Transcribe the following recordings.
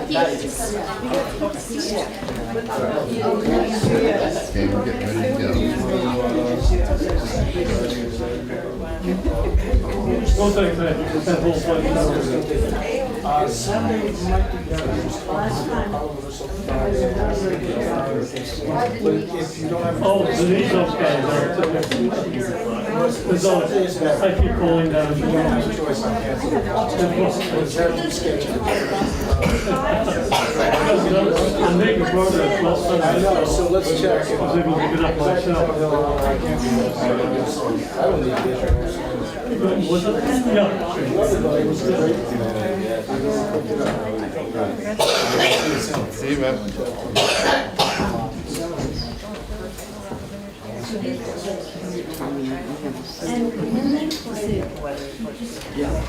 Okay, we're getting ready to One thing that whole thing. Sunday might be better. If you don't have. Oh, these those guys are. There's always, I keep calling down. You don't have a choice, I cancel it. I'm making progress. I know, so let's check. I was able to get up myself. I can't do this. I don't need this. Was it? Yeah. Everybody was great. see you, man.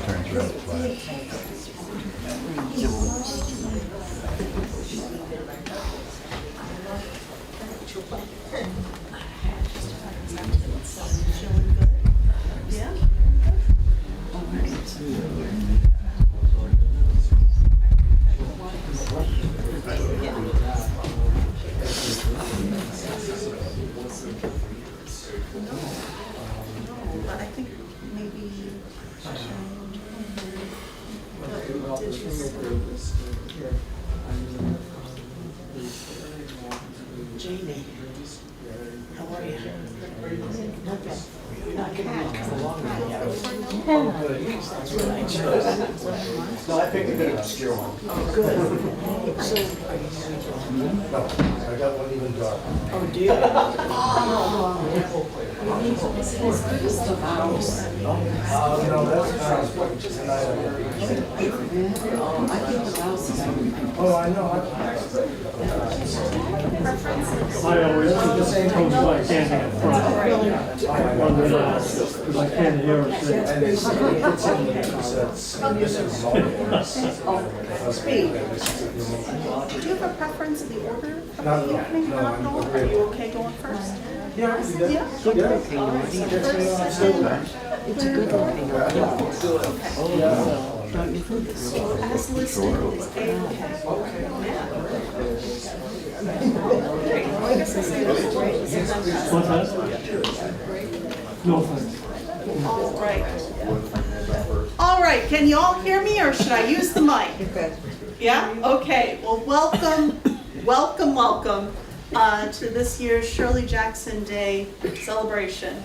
Turns red flag. But I think maybe Jamie, how are you? Not bad. Not good. No, I picked a good obscure one. Good. So, No, I got one even darker. oh dear. No, that's oh, I know. I always put the same coach like candy in front. Because I can't hear it. And it's in sets. And this is Speed. Do you have a preference in the order of the evening? no, I'm Are agreeable. you okay going first? Yeah, Yeah? It's a good looking one. As listed, is A-okay. I guess I say that's great. What's that? No thanks. All right. All right, can you all hear me or should I use the mic? Yeah? Okay, well, welcome to this year's Shirley Jackson Day celebration.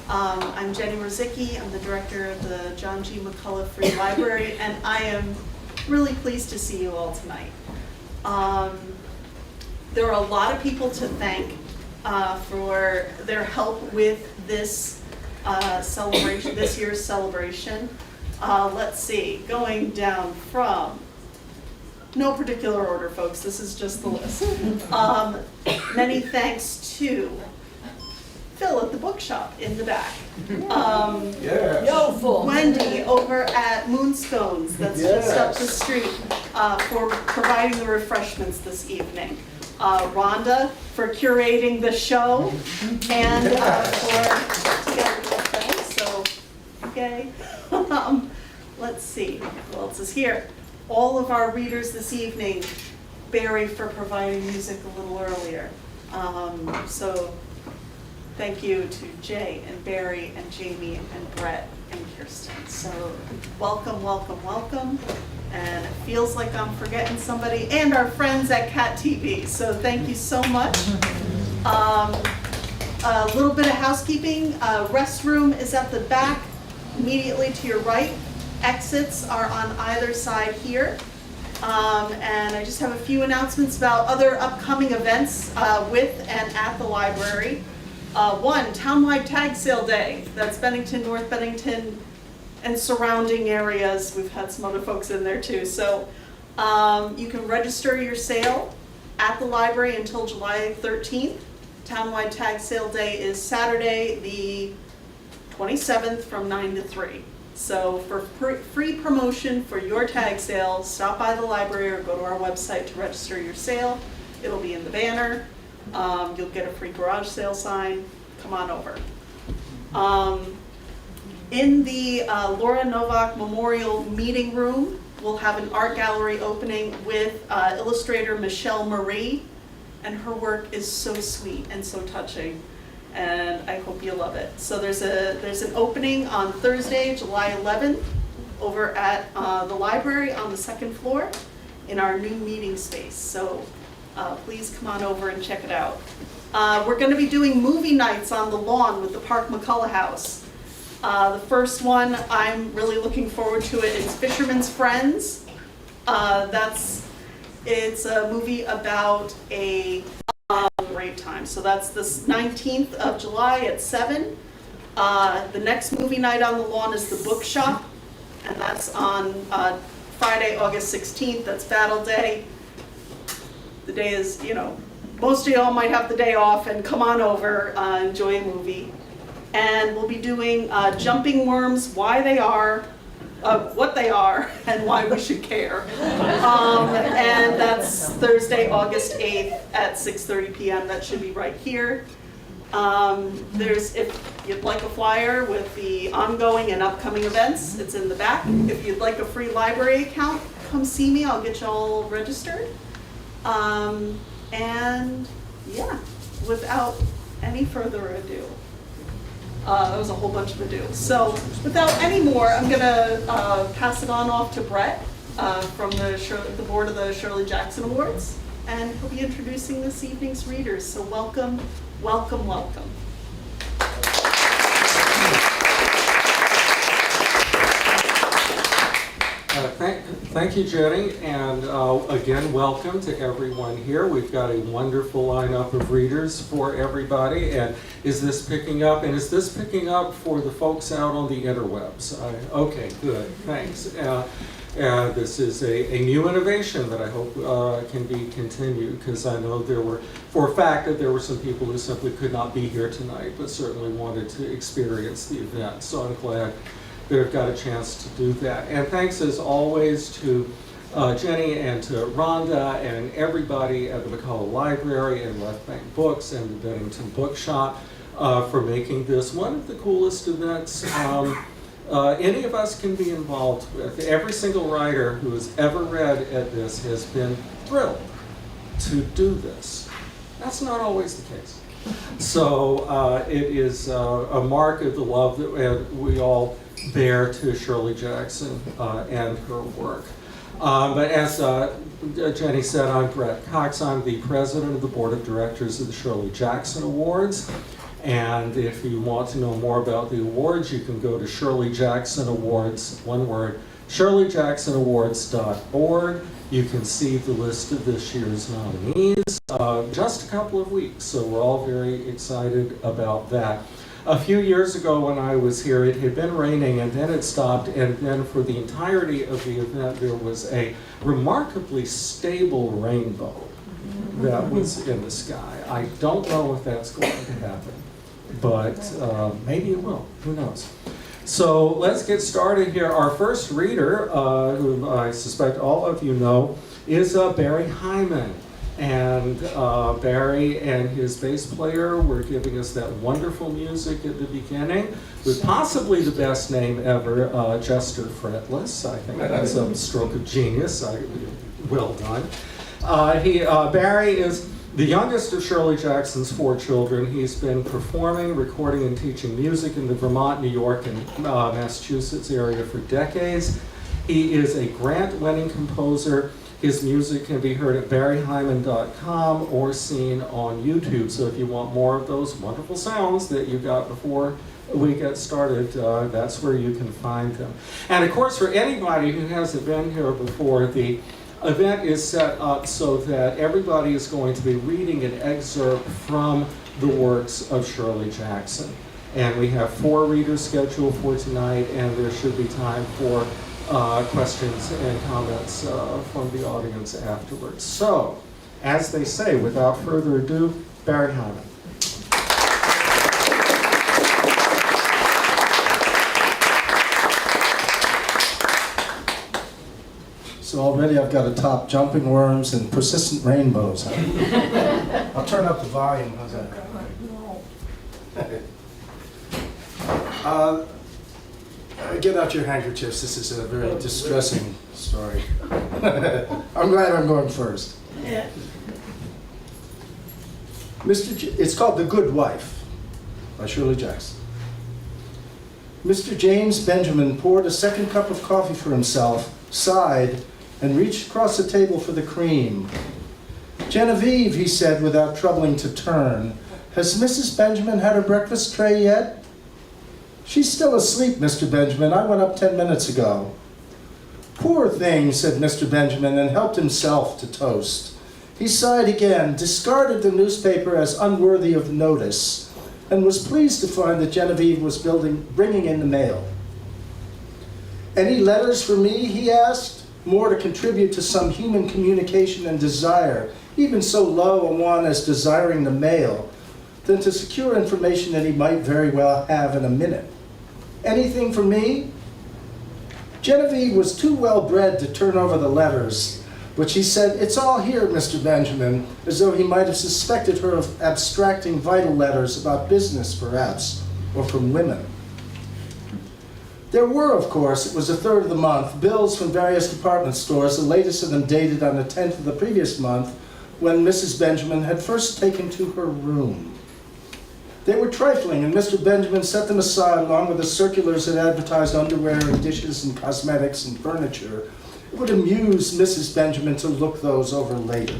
I'm Jenny Rozicki, I'm the director of the John G. McCullough Free Library, and I am really pleased to see you all tonight. There are a lot of people to thank for their help with this celebration, this year's celebration. Let's see, going down from, no particular order, folks, this is just the list. Many thanks to Phil at the bookshop in the back. Wendy over at Moonstones, that's just up the street, for providing the refreshments this evening. Rhonda for curating the show, and so, okay. Let's see, who else is here? All of our readers this evening, Barry for providing music a little earlier. So thank you to Jay and Barry and Jamie and Brett and Kirsten. So welcome, welcome, welcome. And it feels like I'm forgetting somebody, and our friends at Cat TV. So thank you so much. A little bit of housekeeping. Restroom is at the back, immediately to your right. Exits are on either side here. And I just have a few announcements about other upcoming events with and at the library. One, Townwide Tag Sale Day. That's Bennington, North Bennington, and surrounding areas. We've had some other folks in there too. So you can register your sale at the library until July 13th. Townwide Tag Sale Day is Saturday, the 27th from 9 to 3. So for free promotion for your tag sale, stop by the library or go to our website to register your sale. It'll be in the banner. You'll get a free garage sale sign. Come on over. In the Laura Novak Memorial Meeting Room, we'll have an art gallery opening with illustrator Michelle Marie, and her work is so sweet and so touching, and I hope you love it. So there's an opening on Thursday, July 11th, over at the library on the second floor in our new meeting space. So please come on over and check it out. We're going to be doing movie nights on the lawn with the Park McCullough House. The first one, I'm really looking forward to it. It's Fisherman's Friends. It's a movie about a great time. So that's the 19th of July at 7. The next movie night on the lawn is The Bookshop, and that's on Friday, August 16th. That's Battle Day. The day is, most of y'all might have the day off, and come on over, enjoy a movie. And we'll be doing Jumping Worms, why they are, what they are, and why we should care. And that's Thursday, August 8th at 6:30 p.m. That should be right here. If you'd like a flyer with the ongoing and upcoming events, it's in the back. If you'd like a free library account, come see me. I'll get you all registered. And yeah, without any further ado, that was a whole bunch of ado. So without any more, I'm going to pass it on off to Brett from the board of the Shirley Jackson Awards, and he'll be introducing this evening's readers. So welcome, welcome, welcome. Thank you, Jenny, and again, welcome to everyone here. We've got a wonderful lineup of readers for everybody, and is this picking up? And is this picking up for the folks out on the interwebs? Okay, good, thanks. This is a new innovation that I hope can be continued, because I know for a fact that there were some people who simply could not be here tonight, but certainly wanted to experience the event. So I'm glad that I've got a chance to do that. And thanks as always to Jenny and to Rhonda and everybody at the McCullough Library and Left Bank Books and the Bennington Bookshop for making this one of the coolest events any of us can be involved with. Every single writer who has ever read at this has been thrilled to do this. That's not always the case. So it is a mark of the love that we all bear to Shirley Jackson and her work. But as Jenny said, I'm Brett Cox. I'm the president of the board of directors of the Shirley Jackson Awards. And if you want to know more about the awards, you can go to Shirley Jackson Awards, one word, shirleyjacksonawards.org. You can see the list of this year's nominees. Just a couple of weeks, so we're all very excited about that. A few years ago when I was here, it had been raining and then it stopped, and then for the entirety of the event there was a remarkably stable rainbow that was in the sky. I don't know if that's going to happen, but maybe it will, who knows. So let's get started here. Our first reader, whom I suspect all of you know, is Barry Hyman. And Barry and his bass player were giving us that wonderful music at the beginning with possibly the best name ever, Jester Fretless. I think that's a stroke of genius. Well done. Barry is the youngest of Shirley Jackson's 4 children. He's been performing, recording, and teaching music in the Vermont, New York, and Massachusetts area for decades. He is a grant-winning composer. His music can be heard at barryhyman.com or seen on YouTube. So if you want more of those wonderful sounds that you got before we get started, that's where you can find them. And of course, for anybody who hasn't been here before, the event is set up so that everybody is going to be reading an excerpt from the works of Shirley Jackson. And we have 4 readers scheduled for tonight, and there should be time for questions and comments from the audience afterwards. So, as they say, without further ado, Barry Hyman. So already I've got to top jumping worms and persistent rainbows. Huh? I'll turn up the volume. How's that? Get out your handkerchiefs. This is a very distressing story. I'm glad I'm going first. Yeah. It's called The Good Wife by Shirley Jackson. Mr. James Benjamin poured a second cup of coffee for himself, sighed, and reached across the table for the cream. Genevieve, he said without troubling to turn, has Mrs. Benjamin had her breakfast tray yet? She's still asleep, Mr. Benjamin. I went up 10 minutes ago. Poor thing, said Mr. Benjamin, and helped himself to toast. He sighed again, discarded the newspaper as unworthy of notice, and was pleased to find that Genevieve was bringing in the mail. Any letters for me, he asked, more to contribute to some human communication and desire, even so low a one as desiring the mail, than to secure information that he might very well have in a minute. Anything for me? Genevieve was too well bred to turn over the letters, but she said, "It's all here, Mr. Benjamin," as though he might have suspected her of abstracting vital letters about business, perhaps, or from women. There were, of course, it was the 3rd of the month, bills from various department stores, the latest of them dated on the 10th of the previous month, when Mrs. Benjamin had first taken to her room. They were trifling, and Mr. Benjamin set them aside along with the circulars that advertised underwear and dishes and cosmetics and furniture. It would amuse Mrs. Benjamin to look those over later.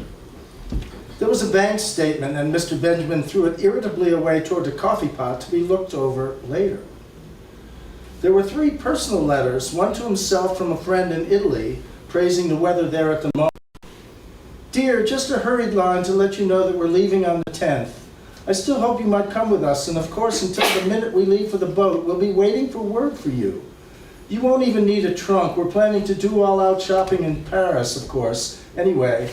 There was a bank statement, and Mr. Benjamin threw it irritably away toward the coffee pot to be looked over later. There were 3 personal letters, one to himself from a friend in Italy, praising the weather there at the moment. "Dear, just a hurried line to let you know that we're leaving on the 10th. I still hope you might come with us, and of course until the minute we leave for the boat, we'll be waiting for word for you. You won't even need a trunk. We're planning to do all out shopping in Paris, of course, anyway.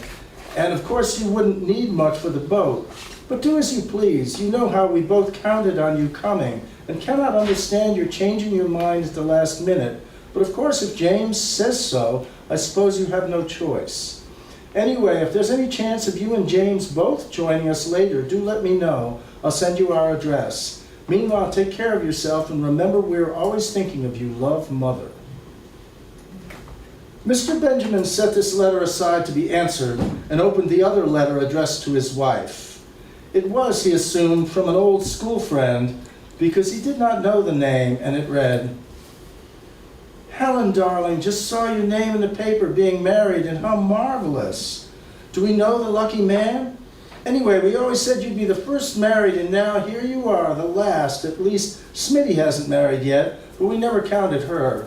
And of course you wouldn't need much for the boat. But do as you please. You know how we both counted on you coming, and cannot understand your changing your mind at the last minute. But of course if James says so, I suppose you have no choice. Anyway, if there's any chance of you and James both joining us later, do let me know. I'll send you our address. Meanwhile, take care of yourself, and remember we're always thinking of you. Love, Mother." Mr. Benjamin set this letter aside to be answered and opened the other letter addressed to his wife. It was, he assumed, from an old school friend, because he did not know the name, and it read, "Helen, darling, just saw your name in the paper being married, and how marvelous. Do we know the lucky man? Anyway, we always said you'd be the first married, and now here you are, the last. At least Smitty hasn't married yet, but we never counted her.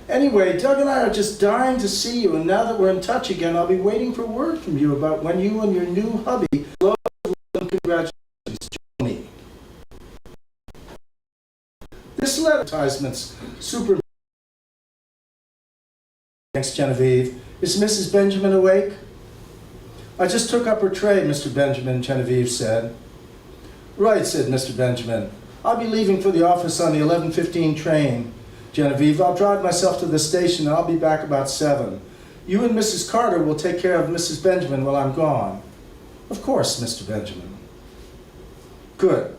Anyway, Doug and I are just dying to see you, and now that we're in touch again, I'll be waiting for word from you about when you and your new hubby love and congratulations, Joni." This letter advertisements super. Thanks, Genevieve. Is Mrs. Benjamin awake? "I just took up her tray, Mr. Benjamin," Genevieve said. "Right," said Mr. Benjamin. "I'll be leaving for the office on the 11:15 train. Genevieve, I'll drive myself to the station and I'll be back about 7. You and Mrs. Carter will take care of Mrs. Benjamin while I'm gone." "Of course, Mr. Benjamin." "Good."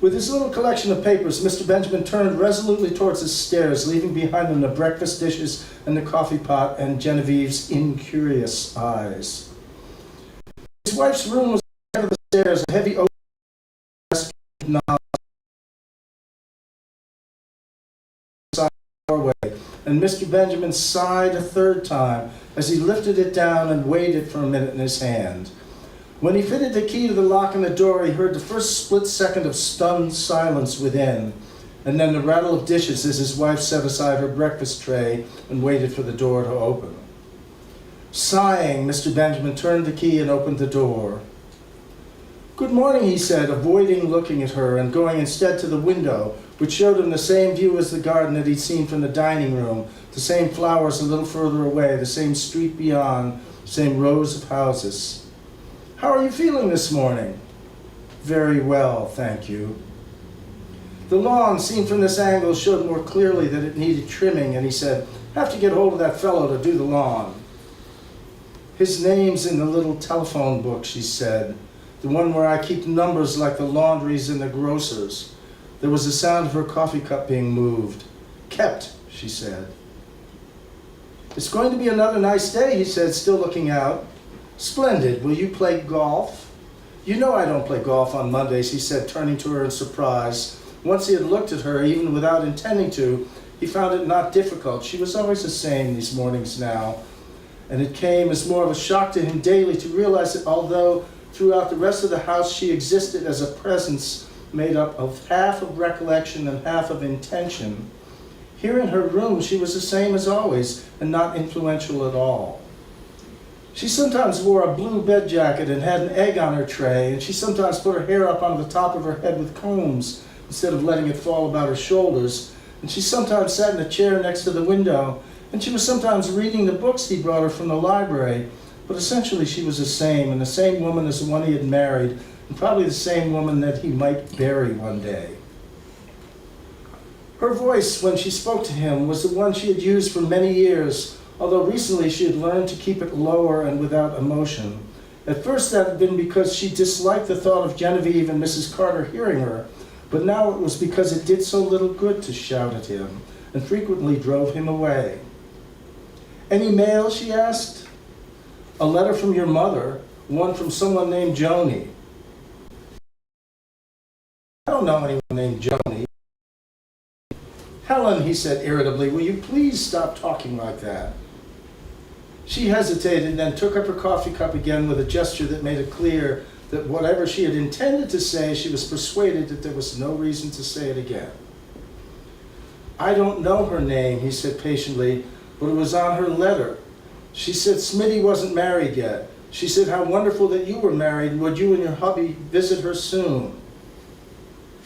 With his little collection of papers, Mr. Benjamin turned resolutely towards the stairs, leaving behind him the breakfast dishes and the coffee pot and Genevieve's incurious eyes. His wife's room was at the head of the stairs, a heavy oak desk knob beside the doorway, and Mr. Benjamin sighed a 3rd time as he lifted it down and weighed it for a minute in his hand. When he fitted the key to the lock on the door, he heard the first split second of stunned silence within, and then the rattle of dishes as his wife set aside her breakfast tray and waited for the door to open. Sighing, Mr. Benjamin turned the key and opened the door. "Good morning," he said, avoiding looking at her and going instead to the window, which showed him the same view as the garden that he'd seen from the dining room, the same flowers a little further away, the same street beyond, the same rows of houses. "How are you feeling this morning?" "Very well, thank you." The lawn, seen from this angle, showed more clearly that it needed trimming, and he said, "Have to get hold of that fellow to do the lawn." "His name's in the little telephone book," she said, "the one where I keep numbers like the laundries and the grocers." There was the sound of her coffee cup being moved. kept, she said. It's going to be another nice day, he said, still looking out. Splendid. Will you play golf? You know I don't play golf on Mondays, he said, turning to her in surprise. Once he had looked at her, even without intending to, he found it not difficult. She was always the same these mornings now. And it came as more of a shock to him daily to realize that although throughout the rest of the house she existed as a presence made up of half of recollection and half of intention, here in her room she was the same as always and not influential at all. She sometimes wore a blue bed jacket and had an egg on her tray, and she sometimes put her hair up on the top of her head with combs instead of letting it fall about her shoulders, and she sometimes sat in a chair next to the window, and she was sometimes reading the books he brought her from the library, but essentially she was the same, and the same woman as the one he had married, and probably the same woman that he might bury one day. Her voice, when she spoke to him, was the one she had used for many years, although recently she had learned to keep it lower and without emotion. At first that had been because she disliked the thought of Genevieve and Mrs. Carter hearing her, but now it was because it did so little good to shout at him, and frequently drove him away. Any mail, she asked? A letter from your mother, one from someone named Joni. I don't know anyone named Joni. Helen, he said irritably, will you please stop talking like that? She hesitated, then took up her coffee cup again with a gesture that made it clear that whatever she had intended to say, she was persuaded that there was no reason to say it again. I don't know her name, he said patiently, but it was on her letter. She said Smitty wasn't married yet. She said how wonderful that you were married. Would you and your hubby visit her soon?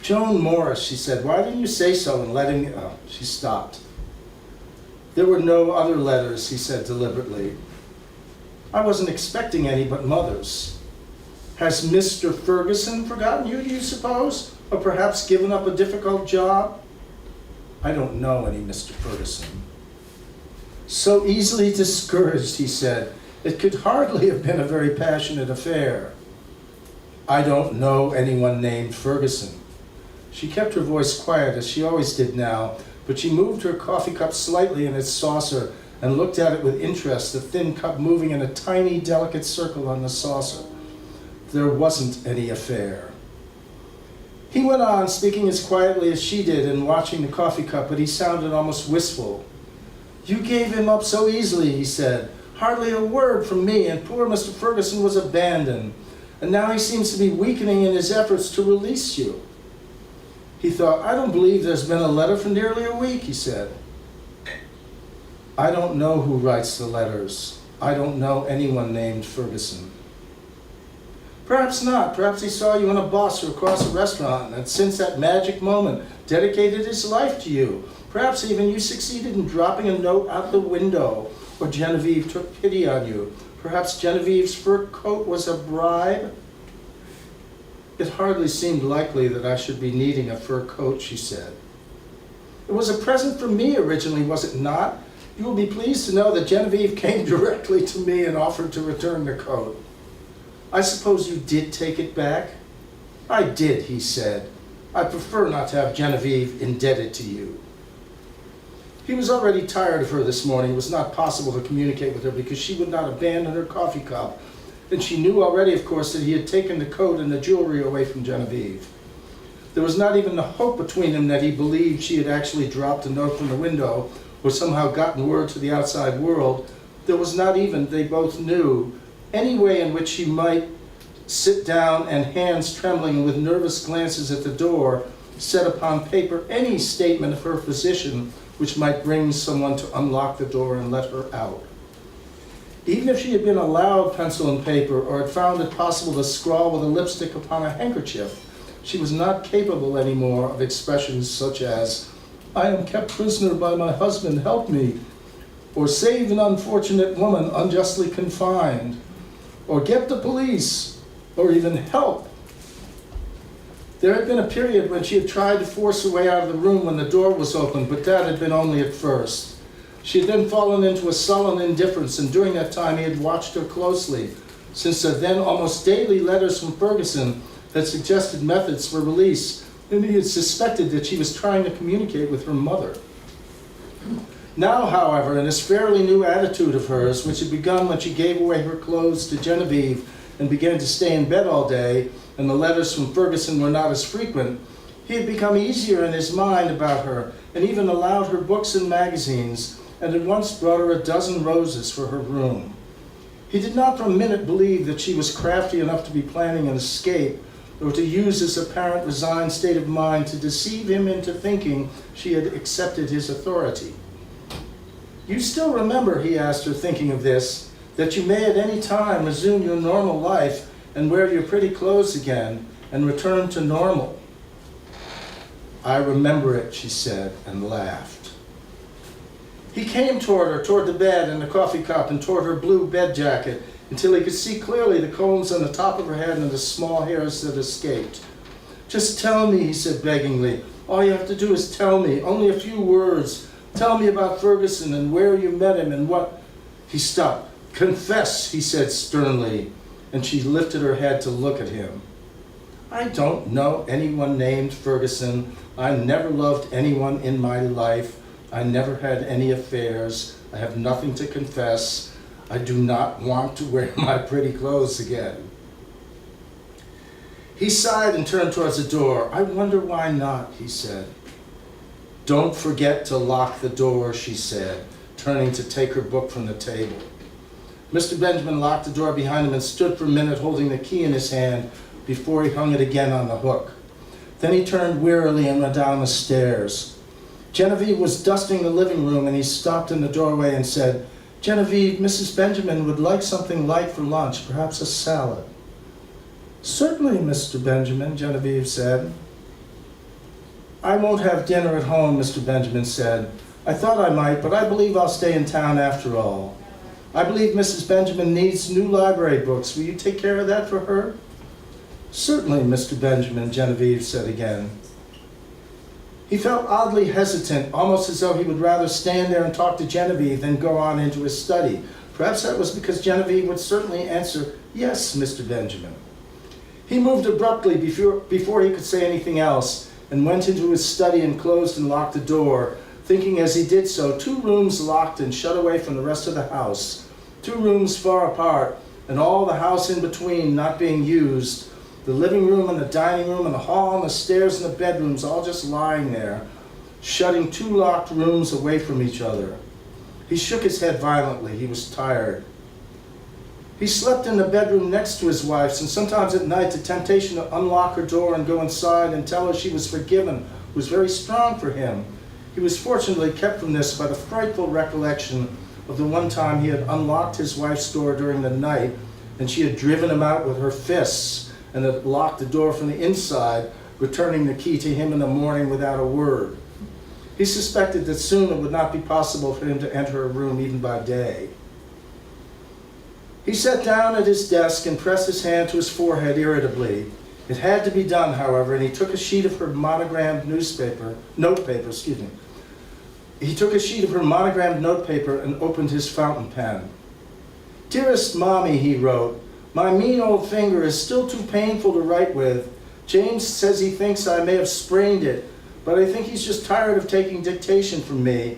Joan Morris, she said, why didn't you say so and let him... Oh, she stopped. There were no other letters, he said deliberately. I wasn't expecting any but mother's. Has Mr. Ferguson forgotten you, do you suppose? Or perhaps given up a difficult job? I don't know any Mr. Ferguson. So easily discouraged, he said. It could hardly have been a very passionate affair. I don't know anyone named Ferguson. She kept her voice quiet, as she always did now, but she moved her coffee cup slightly in its saucer and looked at it with interest, the thin cup moving in a tiny, delicate circle on the saucer. There wasn't any affair. He went on, speaking as quietly as she did and watching the coffee cup, but he sounded almost wistful. You gave him up so easily, he said. Hardly a word from me, and poor Mr. Ferguson was abandoned. And now he seems to be weakening in his efforts to release you. He thought, I don't believe there's been a letter for nearly a week, he said. I don't know who writes the letters. I don't know anyone named Ferguson. Perhaps not. Perhaps he saw you on a bus or across a restaurant, and since that magic moment, dedicated his life to you. Perhaps even you succeeded in dropping a note out the window, or Genevieve took pity on you. Perhaps Genevieve's fur coat was a bribe. It hardly seemed likely that I should be needing a fur coat, she said. It was a present from me originally, was it not? You will be pleased to know that Genevieve came directly to me and offered to return the coat. I suppose you did take it back? I did, he said. I prefer not to have Genevieve indebted to you. He was already tired of her this morning. It was not possible to communicate with her because she would not abandon her coffee cup. And she knew already, of course, that he had taken the coat and the jewelry away from Genevieve. There was not even the hope between them that he believed she had actually dropped a note from the window or somehow gotten word to the outside world. There was not even, they both knew, any way in which she might sit down and hands trembling with nervous glances at the door, set upon paper any statement of her position which might bring someone to unlock the door and let her out. Even if she had been allowed pencil and paper or had found it possible to scrawl with a lipstick upon a handkerchief, she was not capable anymore of expressions such as, I am kept prisoner by my husband, help me, or save an unfortunate woman unjustly confined, or get the police, or even help. There had been a period when she had tried to force her way out of the room when the door was open, but that had been only at first. She had then fallen into a sullen indifference, and during that time he had watched her closely, since the then almost daily letters from Ferguson had suggested methods for release, and he had suspected that she was trying to communicate with her mother. Now, however, in this fairly new attitude of hers, which had begun when she gave away her clothes to Genevieve and began to stay in bed all day, and the letters from Ferguson were not as frequent, he had become easier in his mind about her, and even allowed her books and magazines, and had once brought her a dozen roses for her room. He did not for a minute believe that she was crafty enough to be planning an escape, or to use this apparent resigned state of mind to deceive him into thinking she had accepted his authority. "You still remember," he asked her, thinking of this, "that you may at any time resume your normal life and wear your pretty clothes again and return to normal?" "I remember it," she said, and laughed. He came toward her, toward the bed and the coffee cup, and toward her blue bed jacket, until he could see clearly the combs on the top of her head and the small hairs that escaped. "Just tell me," he said beggingly. "All you have to do is tell me, only a few words. Tell me about Ferguson and where you met him and what—" He stopped. "Confess," he said sternly, and she lifted her head to look at him. "I don't know anyone named Ferguson. I never loved anyone in my life. I never had any affairs. I have nothing to confess. I do not want to wear my pretty clothes again." He sighed and turned towards the door. "I wonder why not," he said. "Don't forget to lock the door," she said, turning to take her book from the table. Mr. Benjamin locked the door behind him and stood for a minute holding the key in his hand before he hung it again on the hook. Then he turned wearily and went down the stairs. Genevieve was dusting the living room, and he stopped in the doorway and said, "Genevieve, Mrs. Benjamin would like something light for lunch, perhaps a salad." "Certainly, Mr. Benjamin," Genevieve said. "I won't have dinner at home," Mr. Benjamin said. "I thought I might, but I believe I'll stay in town after all. I believe Mrs. Benjamin needs new library books. Will you take care of that for her?" "Certainly, Mr. Benjamin," Genevieve said again. He felt oddly hesitant, almost as though he would rather stand there and talk to Genevieve than go on into his study. Perhaps that was because Genevieve would certainly answer, "Yes, Mr. Benjamin." He moved abruptly before he could say anything else, and went into his study and closed and locked the door, thinking as he did so, 2 rooms locked and shut away from the rest of the house, 2 rooms far apart, and all the house in between not being used, the living room and the dining room and the hall and the stairs and the bedrooms all just lying there, shutting 2 locked rooms away from each other. He shook his head violently. He was tired. He slept in the bedroom next to his wife's, and sometimes at night the temptation to unlock her door and go inside and tell her she was forgiven was very strong for him. He was fortunately kept from this by the frightful recollection of the one time he had unlocked his wife's door during the night, and she had driven him out with her fists and had locked the door from the inside, returning the key to him in the morning without a word. He suspected that soon it would not be possible for him to enter a room even by day. He sat down at his desk and pressed his hand to his forehead irritably. It had to be done, however, and he took a sheet of her monogrammed notepaper. He took a sheet of her monogrammed notepaper and opened his fountain pen. "Dearest Mommy," he wrote, "my mean old finger is still too painful to write with. James says he thinks I may have sprained it, but I think he's just tired of taking dictation from me,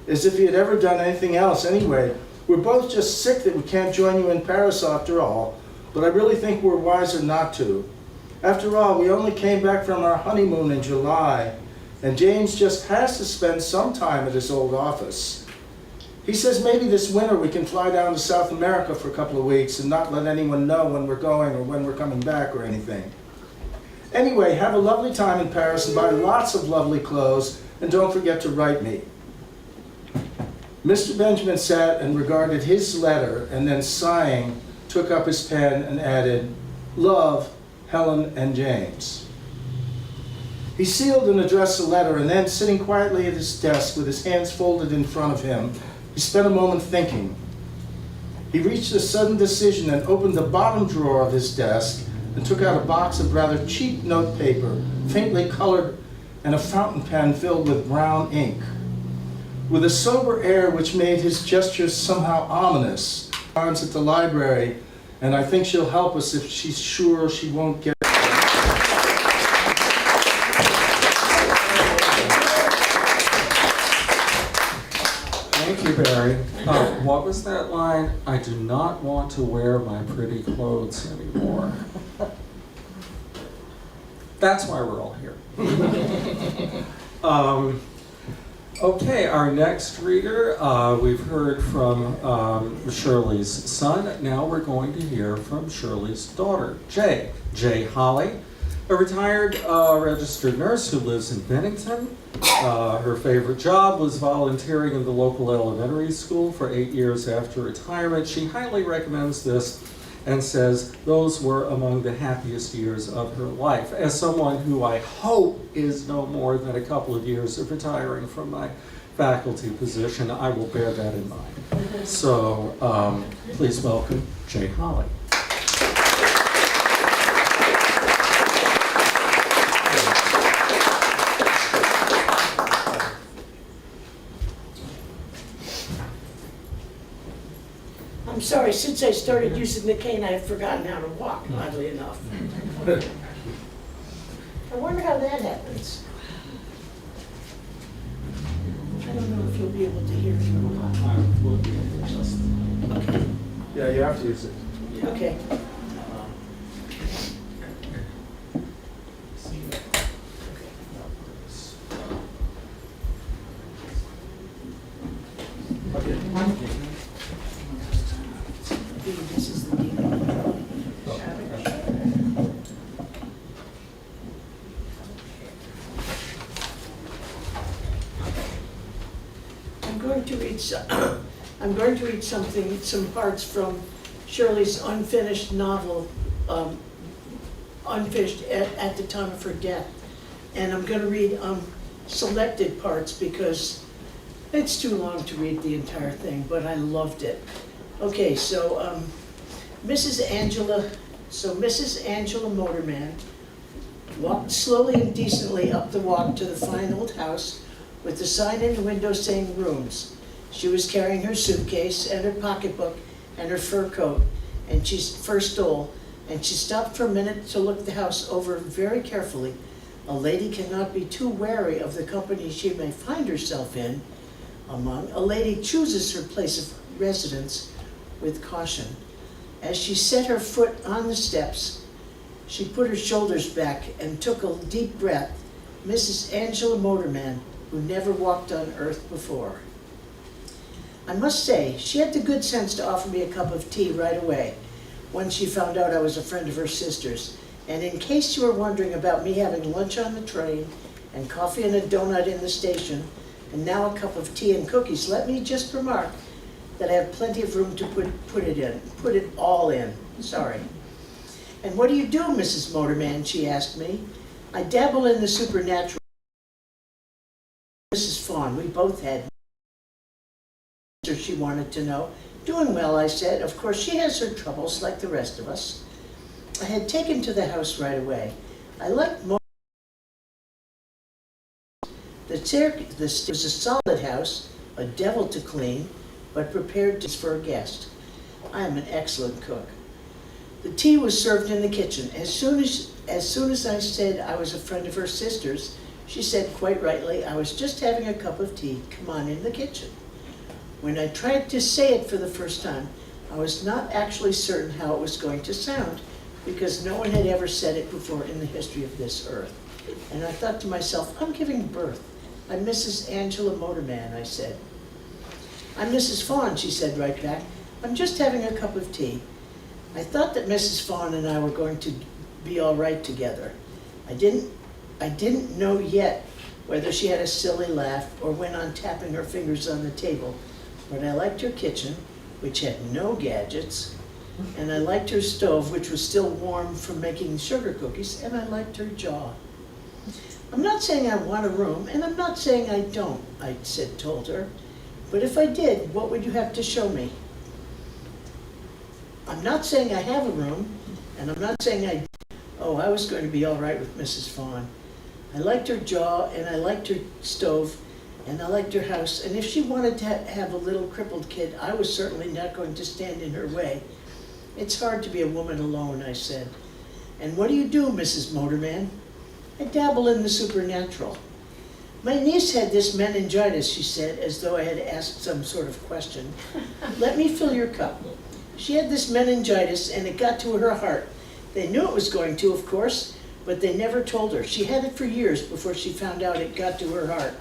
as if he had ever done anything else anyway. We're both just sick that we can't join you in Paris after all, but I really think we're wiser not to. After all, we only came back from our honeymoon in July, and James just has to spend some time at his old office. He says maybe this winter we can fly down to South America for a couple of weeks and not let anyone know when we're going or when we're coming back or anything. Anyway, have a lovely time in Paris and buy lots of lovely clothes, and don't forget to write me." Mr. Benjamin sat and regarded his letter, and then sighing, took up his pen and added, "Love, Helen and James." He sealed and addressed the letter, and then, sitting quietly at his desk with his hands folded in front of him, he spent a moment thinking. He reached a sudden decision and opened the bottom drawer of his desk and took out a box of rather cheap notepaper, faintly colored, and a fountain pen filled with brown ink. With a sober air which made his gestures somehow ominous, "Times at the library, and I think she'll help us if she's sure she won't get..." what was that line? I do not want to wear my pretty clothes anymore. That's why we're all here. Okay, our next reader, we've heard from Shirley's son. Now we're going to hear from Shirley's daughter, Jay. Jay Holly, a retired registered nurse who lives in Bennington. Her favorite job was volunteering in the local elementary school for 8 years after retirement. She highly recommends this and says those were among the happiest years of her life. As someone who I hope is no more than a couple of years of retiring from my faculty position, I will bear that in mind. So please welcome Jay Holly. I'm sorry, since I started using the cane, I've forgotten how to walk, oddly enough. I wonder how that happens. I don't know if you'll be able to hear me or not. Okay, Yeah, you have to use it. okay. This is the deal. I'm going to read some parts from Shirley's unfinished novel, unfinished at the time of her death. And I'm going to read selected parts because it's too long to read the entire thing, but I loved it. Okay, so Mrs. Angela Motorman walked slowly and decently up the walk to the fine old house with the sign in the window saying rooms. She was carrying her suitcase and her pocketbook and her fur coat and fur stole, and she stopped for a minute to look the house over very carefully. A lady cannot be too wary of the company she may find herself in among. A lady chooses her place of residence with caution. As she set her foot on the steps, she put her shoulders back and took a deep breath. Mrs. Angela Motorman, who never walked on earth before. I must say, she had the good sense to offer me a cup of tea right away when she found out I was a friend of her sister's. And in case you were wondering about me having lunch on the train and coffee and a donut in the station, and now a cup of tea and cookies, let me just remark that I have plenty of room to put it all in. Sorry. And what do you do, Mrs. Motorman? She asked me. I dabble in the supernatural. Mrs. Fawn, we both had. She wanted to know. Doing well, I said. Of course, she has her troubles like the rest of us. I had taken to the house right away. I liked most. This was a solid house, a devil to clean, but prepared for a guest. I am an excellent cook. The tea was served in the kitchen. As soon as I said I was a friend of her sister's, she said quite rightly, I was just having a cup of tea. Come on in the kitchen. When I tried to say it for the first time, I was not actually certain how it was going to sound, because no one had ever said it before in the history of this earth. And I thought to myself, I'm giving birth. I'm Mrs. Angela Motorman, I said. I'm Mrs. Fawn, she said right back. I'm just having a cup of tea. I thought that Mrs. Fawn and I were going to be all right together. I didn't know yet whether she had a silly laugh or went on tapping her fingers on the table, but I liked her kitchen, which had no gadgets, and I liked her stove, which was still warm from making sugar cookies, and I liked her jaw. I'm not saying I want a room, and I'm not saying I don't, I told her, but if I did, what would you have to show me? I'm not saying I have a room, and I'm not saying I was going to be all right with Mrs. Fawn. I liked her jaw, and I liked her stove, and I liked her house, and if she wanted to have a little crippled kid, I was certainly not going to stand in her way. It's hard to be a woman alone, I said. And what do you do, Mrs. Motorman? I dabble in the supernatural. My niece had this meningitis, she said, as though I had asked some sort of question. Let me fill your cup. She had this meningitis and it got to her heart. They knew it was going to, of course, but they never told her. She had it for years before she found out it got to her heart.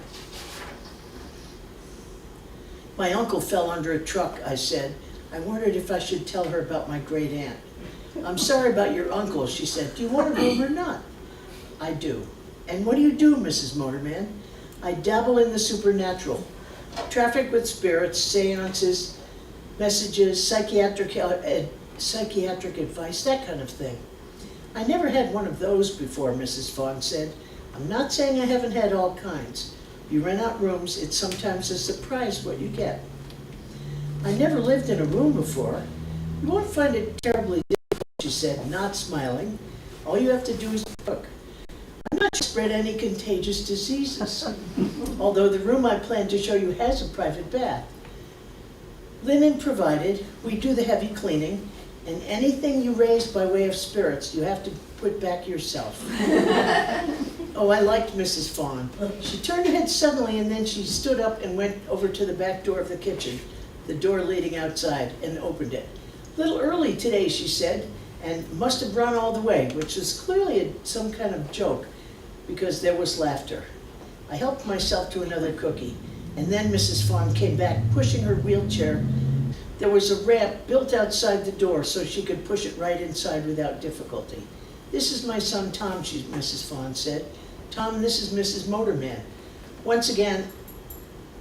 My uncle fell under a truck, I said. I wondered if I should tell her about my great aunt. I'm sorry about your uncle, she said. Do you want a room or not? I do. And what do you do, Mrs. Motorman? I dabble in the supernatural. Traffic with spirits, seances, messages, psychiatric advice, that kind of thing. I never had one of those before, Mrs. Fawn said. I'm not saying I haven't had all kinds. You rent out rooms, it's sometimes a surprise what you get. I never lived in a room before. You won't find it terribly difficult, she said, not smiling. All you have to do is cook. I'm not spread any contagious diseases, although the room I plan to show you has a private bath. Linen provided, we do the heavy cleaning, and anything you raise by way of spirits, you have to put back yourself. Oh, I liked Mrs. Fawn. She turned her head suddenly and then she stood up and went over to the back door of the kitchen, the door leading outside, and opened it. A little early today, she said, and must have run all the way, which was clearly some kind of joke because there was laughter. I helped myself to another cookie, and then Mrs. Fawn came back pushing her wheelchair. There was a ramp built outside the door so she could push it right inside without difficulty. This is my son Tom, Mrs. Fawn said. Tom, this is Mrs. Motorman. Once again,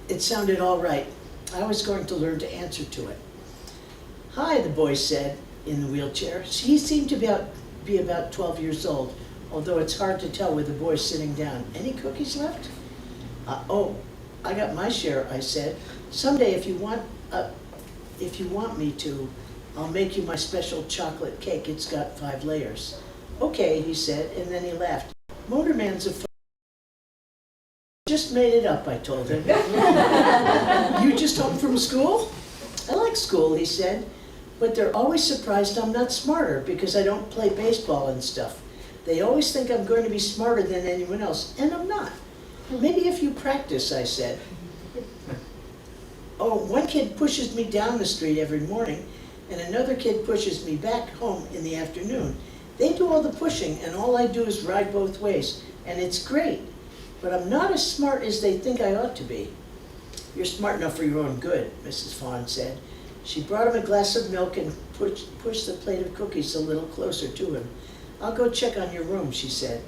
it sounded all right. I was going to learn to answer to it. Hi, the boy said in the wheelchair. He seemed to be about 12 years old, although it's hard to tell with the boy sitting down. Any cookies left? Oh, I got my share, I said. Someday, if you want me to, I'll make you my special chocolate cake. It's got 5 layers. Okay, he said, and then he laughed. Motorman's a just made it up, I told him. You just home from school? I like school, he said, but they're always surprised I'm not smarter because I don't play baseball and stuff. They always think I'm going to be smarter than anyone else, and I'm not. Maybe if you practice, I said. Oh, one kid pushes me down the street every morning, and another kid pushes me back home in the afternoon. They do all the pushing, and all I do is ride both ways, and it's great. But I'm not as smart as they think I ought to be. You're smart enough for your own good, Mrs. Fawn said. She brought him a glass of milk and pushed the plate of cookies a little closer to him. I'll go check on your room, she said.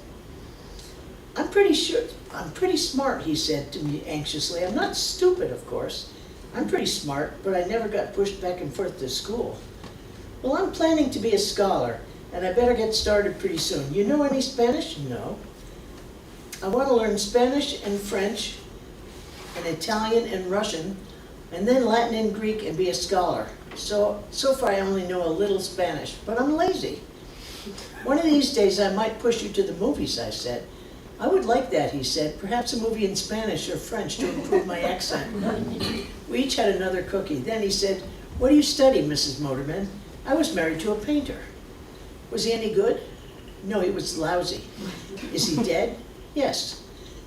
I'm pretty smart, he said to me anxiously. I'm not stupid, of course. I'm pretty smart, but I never got pushed back and forth to school. Well, I'm planning to be a scholar, and I better get started pretty soon. You know any Spanish? No. I want to learn Spanish and French and Italian and Russian, and then Latin and Greek and be a scholar. So far I only know a little Spanish, but I'm lazy. One of these days I might push you to the movies, I said. I would like that, he said. Perhaps a movie in Spanish or French to improve my accent. We each had another cookie. Then he said, what do you study, Mrs. Motorman? I was married to a painter. Was he any good? No, he was lousy. Is he dead? Yes.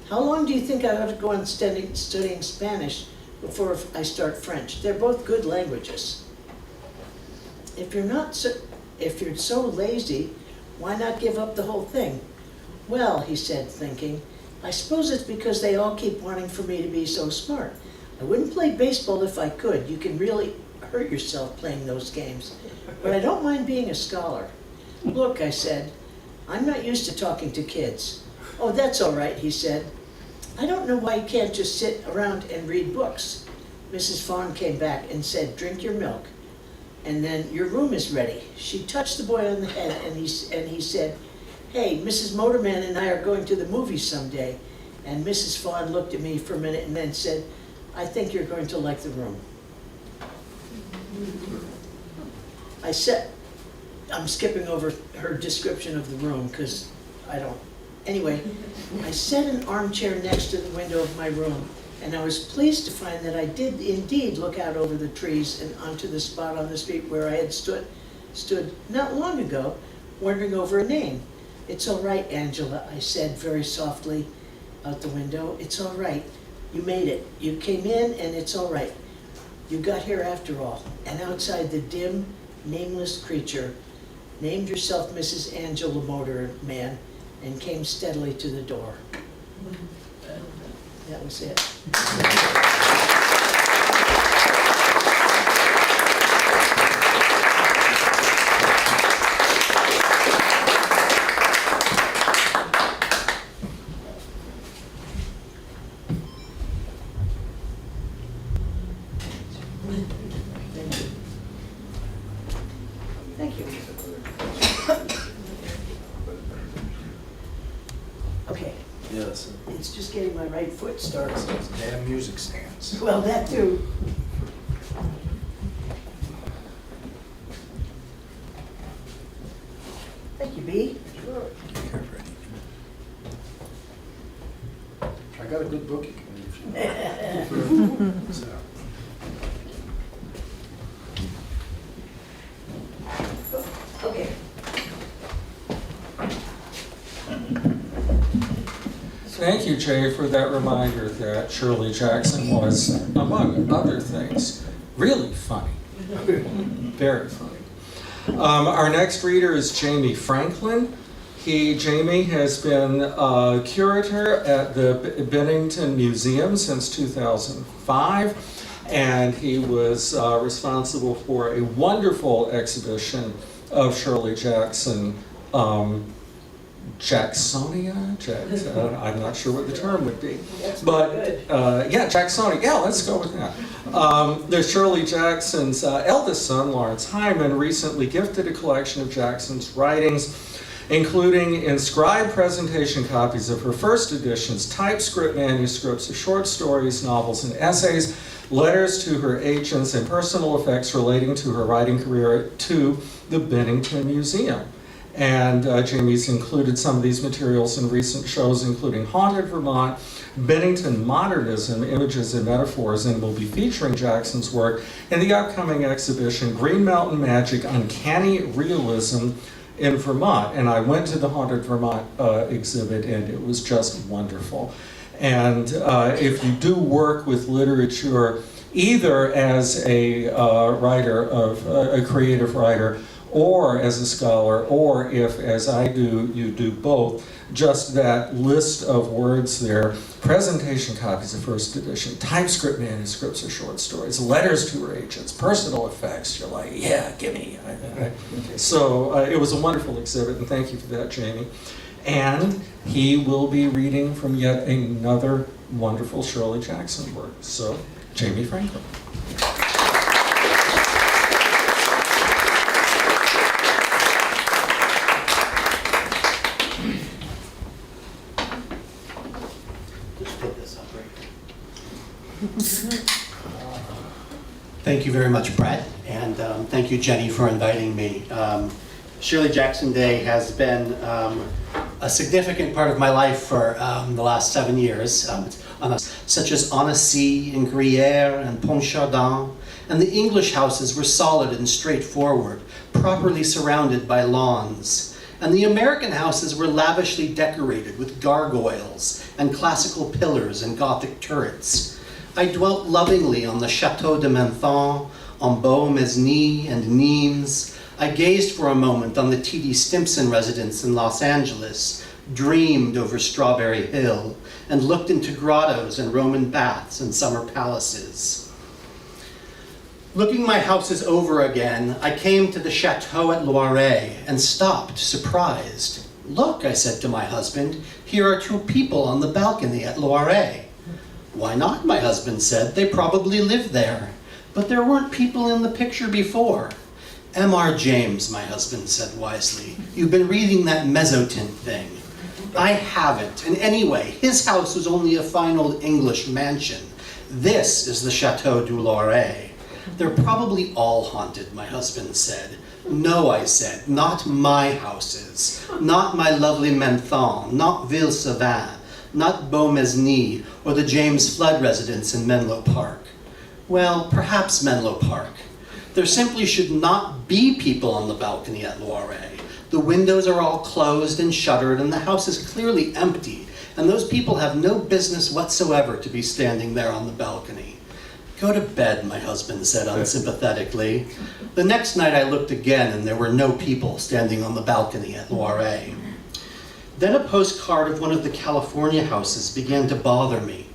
How long do you think I ought to go on studying Spanish before I start French? They're both good languages. If you're so lazy, why not give up the whole thing? Well, he said, thinking, I suppose it's because they all keep wanting for me to be so smart. I wouldn't play baseball if I could. You can really hurt yourself playing those games. But I don't mind being a scholar. Look, I said, I'm not used to talking to kids. Oh, that's all right, he said. I don't know why you can't just sit around and read books. Mrs. Fawn came back and said, drink your milk, and then your room is ready. She touched the boy on the head, and he said, hey, Mrs. Motorman and I are going to the movies someday. And Mrs. Fawn looked at me for a minute and then said, I think you're going to like the room. I said, I'm skipping over her description of the room because I don't. Anyway, I set an armchair next to the window of my room, and I was pleased to find that I did indeed look out over the trees and onto the spot on the street where I had stood not long ago, wondering over a name. It's all right, Angela, I said very softly. out the window. It's all right. You made it. You came in and it's all right. You got here after all. And outside the dim, nameless creature named yourself Mrs. Angela Motorman and came steadily to the door. That was it. Thank you. Okay, Yes, it's just getting my right foot started. those damn music stands. Well, that too. Thank you, Bee. I got a good book you can read. So, Okay. Thank you, Jay, for that reminder that Shirley Jackson was, among other things, really funny. Very funny. Our next reader is Jamie Franklin. Jamie has been a curator at the Bennington Museum since 2005, and he was responsible for a wonderful exhibition of Shirley Jackson, Jacksonia? I'm not sure what the term would be. But, yeah, Jacksonia. Yeah, let's go with that. The Shirley Jackson's eldest son, Lawrence Hyman, recently gifted a collection of Jackson's writings, including inscribed presentation copies of her first editions, typescript manuscripts of short stories, novels, and essays, letters to her agents, and personal effects relating to her writing career to the Bennington Museum. And Jamie's included some of these materials in recent shows, including Haunted Vermont, Bennington Modernism, Images and Metaphors, and will be featuring Jackson's work in the upcoming exhibition, Green Mountain Magic, Uncanny Realism in Vermont. And I went to the Haunted Vermont exhibit, and it was just wonderful. And if you do work with literature, either as a writer, a creative writer, or as a scholar, or if, as I do, you do both, just that list of words there, presentation copies of first edition, typescript manuscripts or short stories, letters to her agents, personal effects, you're like, yeah, gimme. So it was a wonderful exhibit, and thank you for that, Jamie. And he will be reading from yet another wonderful Shirley Jackson work. So, Jamie Franklin. Thank you very much, Brett, and thank you, Jenny, for inviting me. Shirley Jackson Day has been a significant part of my life for the last 7 years, such as Annecy and Gruyere and Pontchardin, and the English houses were solid and straightforward, properly surrounded by lawns. And the American houses were lavishly decorated with gargoyles and classical pillars and Gothic turrets. I dwelt lovingly on the Chateau de Menthon, on Beaumesnil and Nimes. I gazed for a moment on the T.D. Stimpson residence in Los Angeles, dreamed over Strawberry Hill, and looked into grottos and Roman baths and summer palaces. Looking my houses over again, I came to the chateau at Loiret and stopped, surprised. "Look," I said to my husband, "here are 2 people on the balcony at Loiret." "Why not?" my husband said. "They probably live there." "But there weren't people in the picture before." "M.R. James," my husband said wisely. "You've been reading that mezzotint thing." "I haven't. And anyway, his house was only a fine old English mansion. This is the Chateau du Loiret." "They're probably all haunted," my husband said. "No," I said, "not my houses. Not my lovely Menthon, not Ville-Savin, not Beaumesnil, or the James Flood residence in Menlo Park." "Well, perhaps Menlo Park. There simply should not be people on the balcony at Loiret. The windows are all closed and shuttered, and the house is clearly empty, and those people have no business whatsoever to be standing there on the balcony. Go to bed, my husband said unsympathetically. The next night I looked again, and there were no people standing on the balcony at Loire. Then a postcard of one of the California houses began to bother me.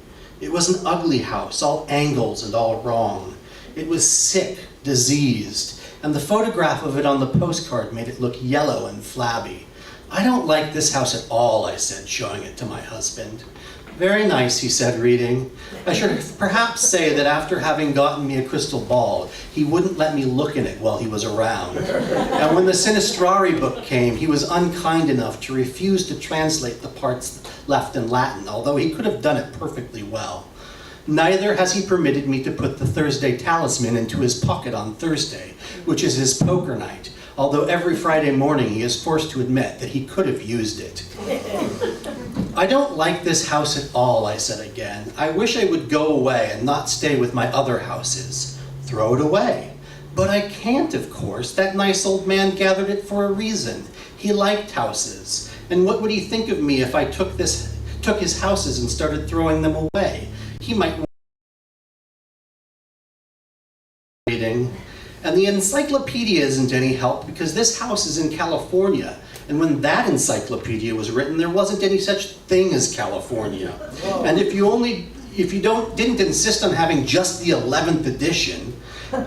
It was an ugly house, all angles and all wrong. It was sick, diseased, and the photograph of it on the postcard made it look yellow and flabby. I don't like this house at all, I said, showing it to my husband. Very nice, he said, reading. I should perhaps say that after having gotten me a crystal ball, he wouldn't let me look in it while he was around. And when the Sinistrari book came, he was unkind enough to refuse to translate the parts left in Latin, although he could have done it perfectly well. Neither has he permitted me to put the Thursday talisman into his pocket on Thursday, which is his poker night, although every Friday morning he is forced to admit that he could have used it. I don't like this house at all, I said again. I wish I would go away and not stay with my other houses. Throw it away. But I can't, of course. That nice old man gathered it for a reason. He liked houses. And what would he think of me if I took his houses and started throwing them away? He might reading. And the encyclopedia isn't any help because this house is in California. And when that encyclopedia was written, there wasn't any such thing as California. And if you didn't insist on having just the 11th edition,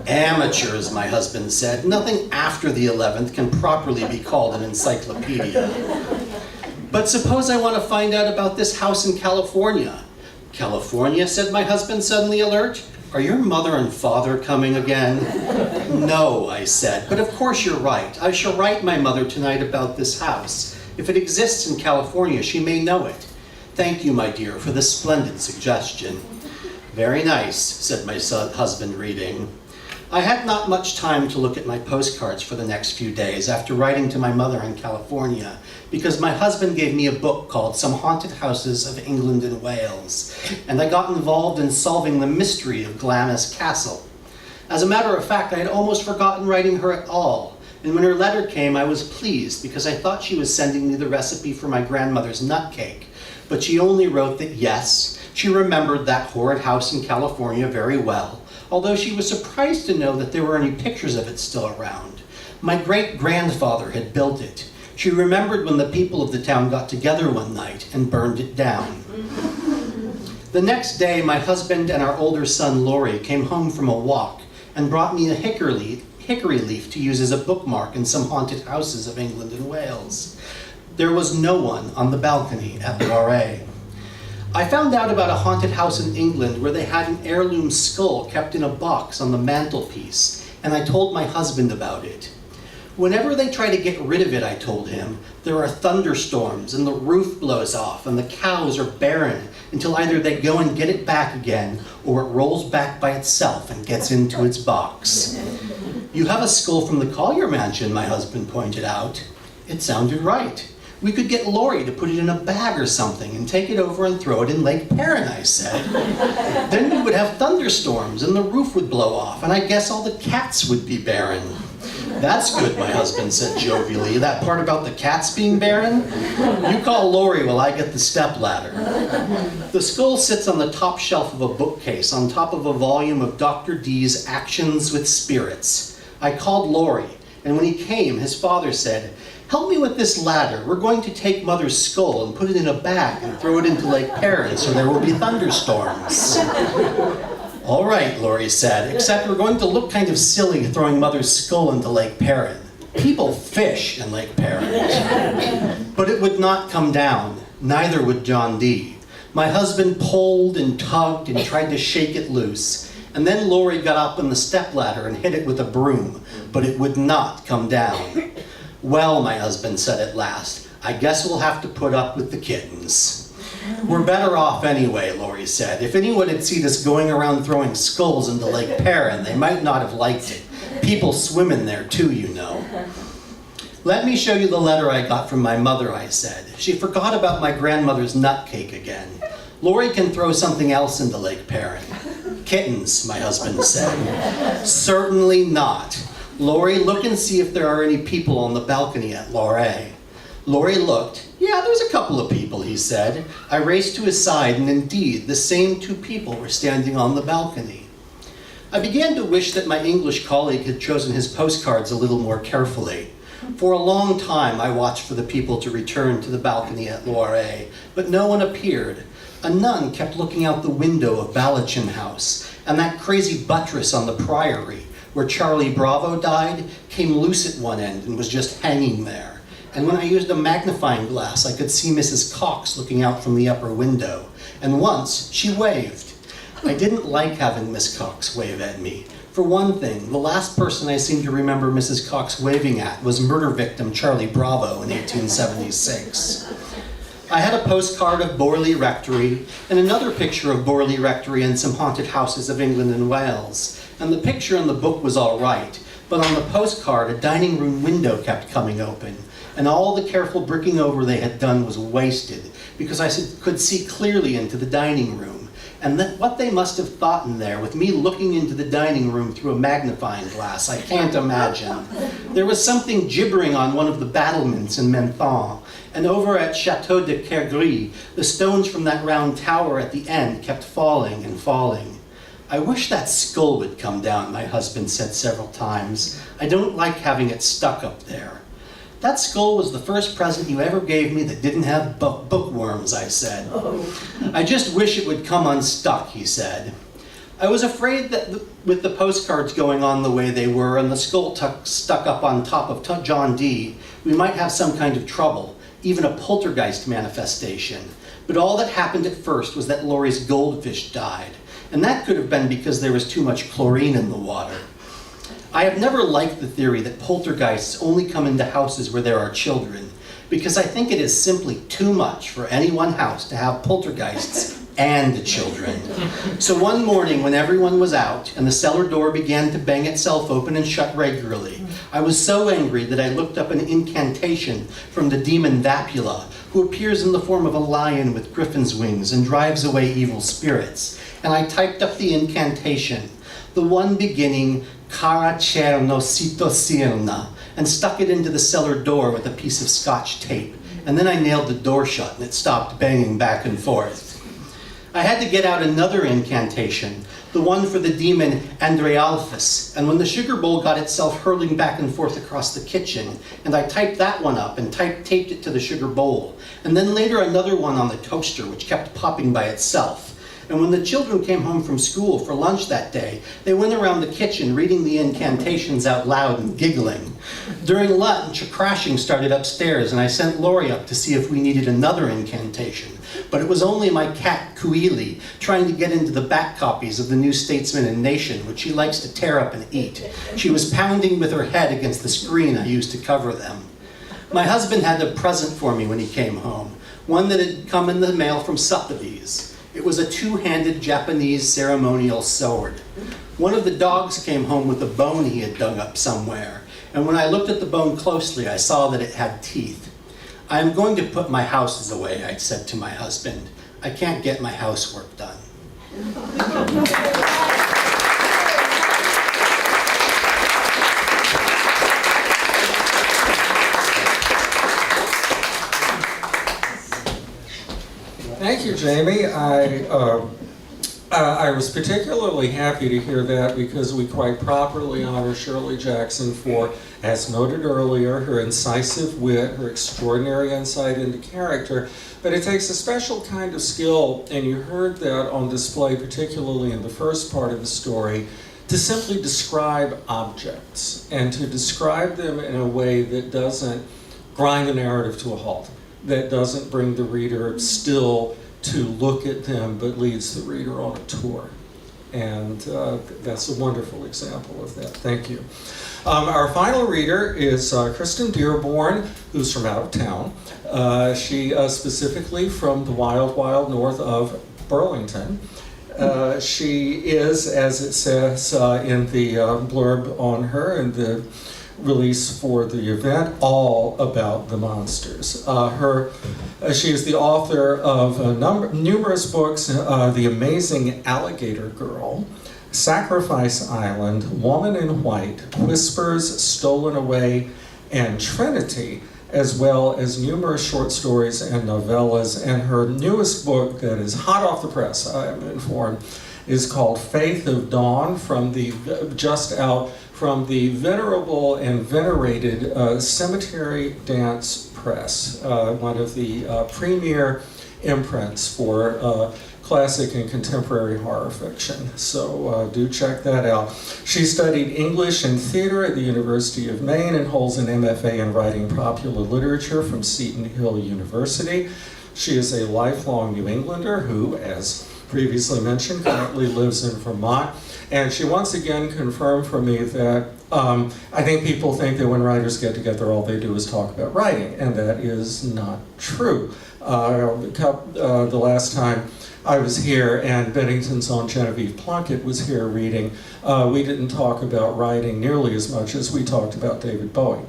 amateurs, my husband said, nothing after the 11th can properly be called an encyclopedia. But suppose I want to find out about this house in California. California, said my husband, suddenly alert. Are your mother and father coming again? No, I said, but of course you're right. I shall write my mother tonight about this house. If it exists in California, she may know it. Thank you, my dear, for this splendid suggestion. Very nice, said my husband, reading. I had not much time to look at my postcards for the next few days after writing to my mother in California, because my husband gave me a book called Some Haunted Houses of England and Wales, and I got involved in solving the mystery of Glamis Castle. As a matter of fact, I had almost forgotten writing her at all, and when her letter came, I was pleased because I thought she was sending me the recipe for my grandmother's nut cake, but she only wrote that yes, she remembered that horrid house in California very well, although she was surprised to know that there were any pictures of it still around. My great-grandfather had built it. She remembered when the people of the town got together one night and burned it down. The next day, my husband and our older son, Laurie, came home from a walk and brought me a hickory leaf to use as a bookmark in Some Haunted Houses of England and Wales. There was no one on the balcony at Loire. I found out about a haunted house in England where they had an heirloom skull kept in a box on the mantelpiece, and I told my husband about it. Whenever they try to get rid of it, I told him, there are thunderstorms and the roof blows off and the cows are barren until either they go and get it back again or it rolls back by itself and gets into its box. You have a skull from the Collier Mansion, my husband pointed out. It sounded right. We could get Laurie to put it in a bag or something and take it over and throw it in Lake Perrin, I said. Then we would have thunderstorms and the roof would blow off and I guess all the cats would be barren. That's good, my husband said jovially. That part about the cats being barren? You call Laurie while I get the stepladder. The skull sits on the top shelf of a bookcase on top of a volume of Dr. D's Actions with Spirits. I called Laurie, and when he came, his father said, help me with this ladder. We're going to take Mother's skull and put it in a bag and throw it into Lake Perrin so there will be thunderstorms. All right, Laurie said, except we're going to look kind of silly throwing Mother's skull into Lake Perrin. People fish in Lake Perrin. But it would not come down. Neither would John D. My husband pulled and tugged and tried to shake it loose. And then Laurie got up on the stepladder and hit it with a broom, but it would not come down. Well, my husband said at last, I guess we'll have to put up with the kittens. We're better off anyway, Laurie said. If anyone had seen us going around throwing skulls into Lake Perrin, they might not have liked it. People swim in there too, you know. Let me show you the letter I got from my mother, I said. She forgot about my grandmother's nut cake again. Laurie can throw something else into Lake Perrin. Kittens, my husband said. Certainly not. Laurie, look and see if there are any people on the balcony at Loire. Laurie looked. "Yeah, there's a couple of people," he said. I raced to his side, and indeed, the same two people were standing on the balcony. I began to wish that my English colleague had chosen his postcards a little more carefully. For a long time, I watched for the people to return to the balcony at Loire, but no one appeared. A nun kept looking out the window of Balachin House, and that crazy buttress on the Priory, where Charlie Bravo died, came loose at one end and was just hanging there. And when I used a magnifying glass, I could see Mrs. Cox looking out from the upper window. And once, she waved. I didn't like having Miss Cox wave at me. For one thing, the last person I seem to remember Mrs. Cox waving at was murder victim Charlie Bravo in 1876. I had a postcard of Borley Rectory and another picture of Borley Rectory and some haunted houses of England and Wales. And the picture in the book was all right, but on the postcard, a dining room window kept coming open, and all the careful bricking over they had done was wasted because I could see clearly into the dining room. And what they must have thought in there, with me looking into the dining room through a magnifying glass, I can't imagine. There was something gibbering on one of the battlements in Menthon, and over at Chateau de Kergry, the stones from that round tower at the end kept falling and falling. "I wish that skull would come down," my husband said several times. "I don't like having it stuck up there." "That skull was the first present you ever gave me that didn't have bookworms," I said. "I just wish it would come unstuck," he said. I was afraid that with the postcards going on the way they were and the skull stuck up on top of John D., we might have some kind of trouble, even a poltergeist manifestation. But all that happened at first was that Laurie's goldfish died, and that could have been because there was too much chlorine in the water. I have never liked the theory that poltergeists only come into houses where there are children, because I think it is simply too much for any one house to have poltergeists and children. So one morning when everyone was out and the cellar door began to bang itself open and shut regularly, I was so angry that I looked up an incantation from the demon Vapula, who appears in the form of a lion with griffin's wings and drives away evil spirits. And I typed up the incantation, the one beginning "Cara cerno sito sirna," and stuck it into the cellar door with a piece of Scotch tape. And then I nailed the door shut and it stopped banging back and forth. I had to get out another incantation, the one for the demon Andrealphus, and when the sugar bowl got itself hurling back and forth across the kitchen, and I typed that one up and taped it to the sugar bowl, and then later another one on the toaster which kept popping by itself. And when the children came home from school for lunch that day, they went around the kitchen reading the incantations out loud and giggling. During lunch, a crashing started upstairs, and I sent Laurie up to see if we needed another incantation. But it was only my cat, Kuili, trying to get into the back copies of the New Statesman and Nation, which she likes to tear up and eat. She was pounding with her head against the screen I used to cover them. My husband had a present for me when he came home, one that had come in the mail from Sotheby's. It was a two-handed Japanese ceremonial sword. One of the dogs came home with a bone he had dug up somewhere, and when I looked at the bone closely, I saw that it had teeth. "I am going to put my houses away," I said to my husband. "I can't get my housework done." Thank you, Jamie. I was particularly happy to hear that because we quite properly honor Shirley Jackson for, as noted earlier, her incisive wit, her extraordinary insight into character, but it takes a special kind of skill, and you heard that on display particularly in the first part of the story, to simply describe objects and to describe them in a way that doesn't grind the narrative to a halt, that doesn't bring the reader still to look at them, but leads the reader on a tour. And that's a wonderful example of that. Thank you. Our final reader is Kristen Dearborn, who's from out of town. She specifically from the wild, wild north of Burlington. She is, as it says in the blurb on her and the release for the event, all about the monsters. She is the author of numerous books, The Amazing Alligator Girl, Sacrifice Island, Woman in White, Whispers, Stolen Away, and Trinity. as well as numerous short stories and novellas. And her newest book that is hot off the press, I'm informed, is called Faith of Dawn, just out from the venerable and venerated Cemetery Dance Press, one of the premier imprints for classic and contemporary horror fiction. So do check that out. She studied English and theater at the University of Maine and holds an MFA in writing popular literature from Seton Hill University. She is a lifelong New Englander who, as previously mentioned, currently lives in Vermont. And she once again confirmed for me that I think people think that when writers get together, all they do is talk about writing, and that is not true. The last time I was here and Bennington's own Genevieve Plunkett was here reading, we didn't talk about writing nearly as much as we talked about David Bowie.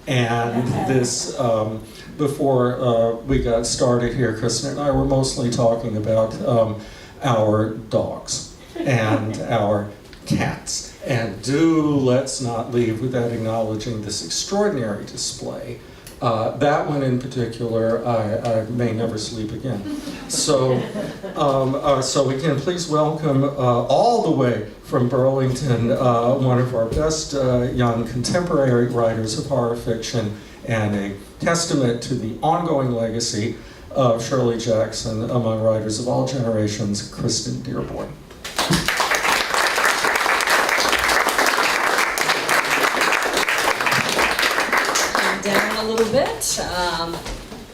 And this, before we got started here, Kristen and I were mostly talking about our dogs and our cats. And let's not leave without acknowledging this extraordinary display. That one in particular, I may never sleep again. So, so again, please welcome all the way from Burlington, one of our best young contemporary writers of horror fiction, and a testament to the ongoing legacy of Shirley Jackson among writers of all generations, Kristen Dearborn. Down a little bit.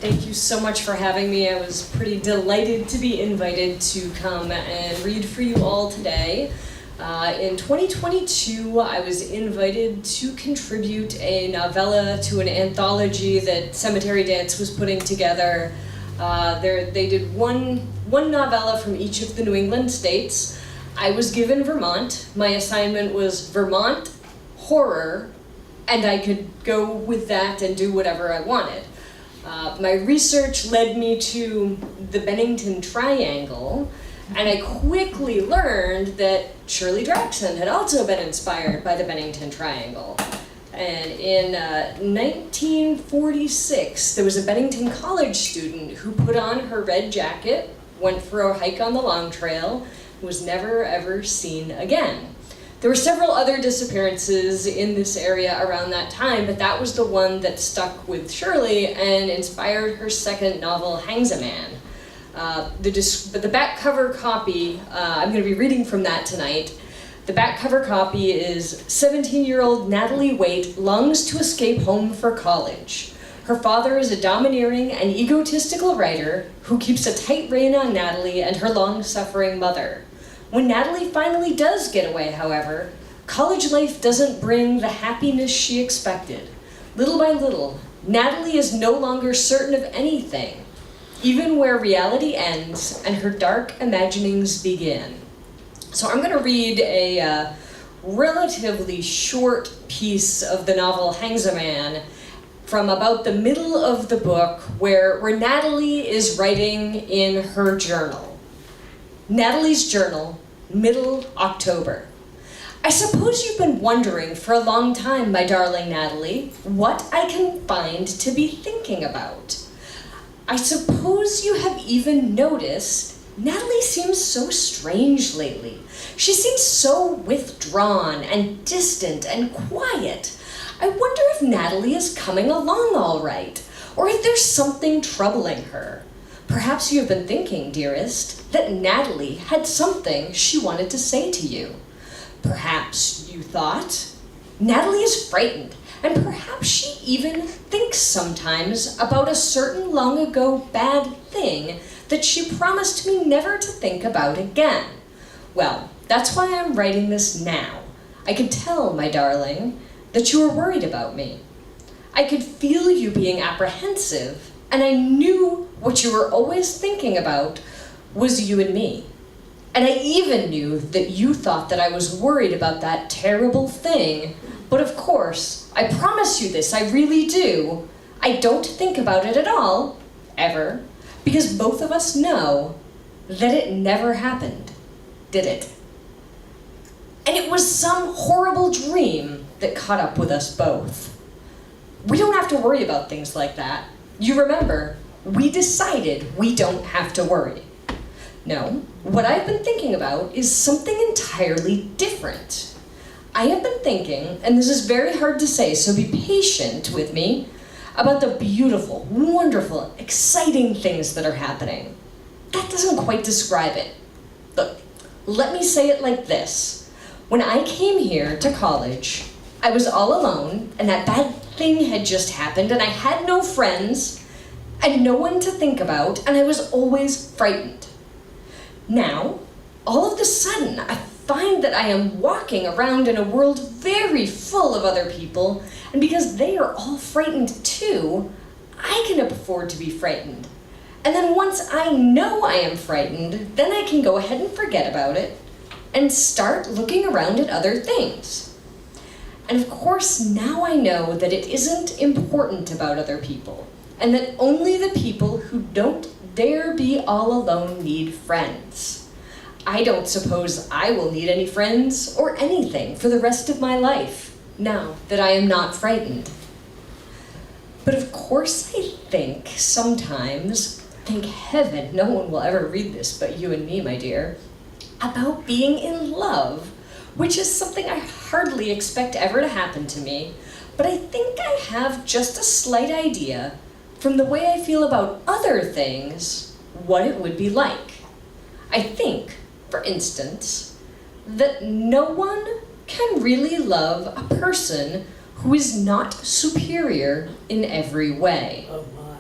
Thank you so much for having me. I was pretty delighted to be invited to come and read for you all today. In 2022, I was invited to contribute a novella to an anthology that Cemetery Dance was putting together. They did one novella from each of the New England states. I was given Vermont. My assignment was Vermont horror, and I could go with that and do whatever I wanted. My research led me to the Bennington Triangle, and I quickly learned that Shirley Jackson had also been inspired by the Bennington Triangle. And in 1946, there was a Bennington College student who put on her red jacket, went for a hike on the Long Trail, was never ever seen again. There were several other disappearances in this area around that time, but that was the one that stuck with Shirley and inspired her second novel, Hangs a Man. The back cover copy, I'm going to be reading from that tonight. The back cover copy is 17-year-old Natalie Waite longs to escape home for college. Her father is a domineering and egotistical writer who keeps a tight rein on Natalie and her long-suffering mother. When Natalie finally does get away, however, college life doesn't bring the happiness she expected. Little by little, Natalie is no longer certain of anything, even where reality ends and her dark imaginings begin. So I'm going to read a relatively short piece of the novel Hangs a Man from about the middle of the book where Natalie is writing in her journal. Natalie's journal, middle October. I suppose you've been wondering for a long time, my darling Natalie, what I can find to be thinking about. I suppose you have even noticed Natalie seems so strange lately. She seems so withdrawn and distant and quiet. I wonder if Natalie is coming along all right, or if there's something troubling her. Perhaps you've been thinking, dearest, that Natalie had something she wanted to say to you. Perhaps you thought, Natalie is frightened, and perhaps she even thinks sometimes about a certain long ago bad thing that she promised me never to think about again. Well, that's why I'm writing this now. I could tell, my darling, that you were worried about me. I could feel you being apprehensive, and I knew what you were always thinking about was you and me. And I even knew that you thought that I was worried about that terrible thing, but of course, I promise you this, I really do. I don't think about it at all, ever, because both of us know that it never happened, did it? And it was some horrible dream that caught up with us both. We don't have to worry about things like that. You remember, we decided we don't have to worry. No, what I've been thinking about is something entirely different. I have been thinking, and this is very hard to say, so be patient with me, about the beautiful, wonderful, exciting things that are happening. That doesn't quite describe it. Look, let me say it like this. When I came here to college, I was all alone, and that bad thing had just happened, and I had no friends, and no one to think about, and I was always frightened. Now, all of a sudden, I find that I am walking around in a world very full of other people, and because they are all frightened too, I can afford to be frightened. And then once I know I am frightened, then I can go ahead and forget about it and start looking around at other things. And of course, now I know that it isn't important about other people, and that only the people who don't dare be all alone need friends. I don't suppose I will need any friends or anything for the rest of my life, now that I am not frightened. But of course I think sometimes, thank heaven no one will ever read this but you and me, my dear, about being in love, which is something I hardly expect ever to happen to me, but I think I have just a slight idea from the way I feel about other things, what it would be like. I think, for instance, that no one can really love a person who is not superior in every way. Oh my.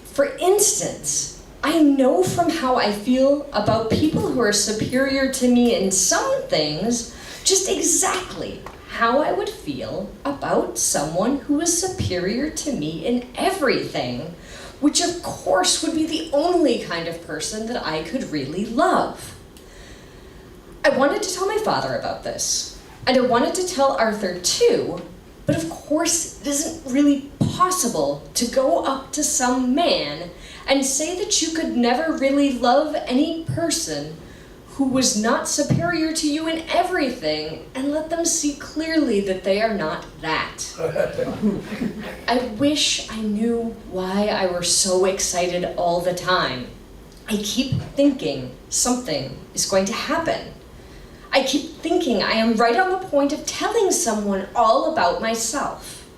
For instance, I know from how I feel about people who are superior to me in some things, just exactly how I would feel about someone who is superior to me in everything, which of course would be the only kind of person that I could really love. I wanted to tell my father about this, and I wanted to tell Arthur too, but of course it isn't really possible to go up to some man and say that you could never really love any person who was not superior to you in everything and let them see clearly that they are not that. I wish I knew why I were so excited all the time. I keep thinking something is going to happen. I keep thinking I am right on the point of telling someone all about myself.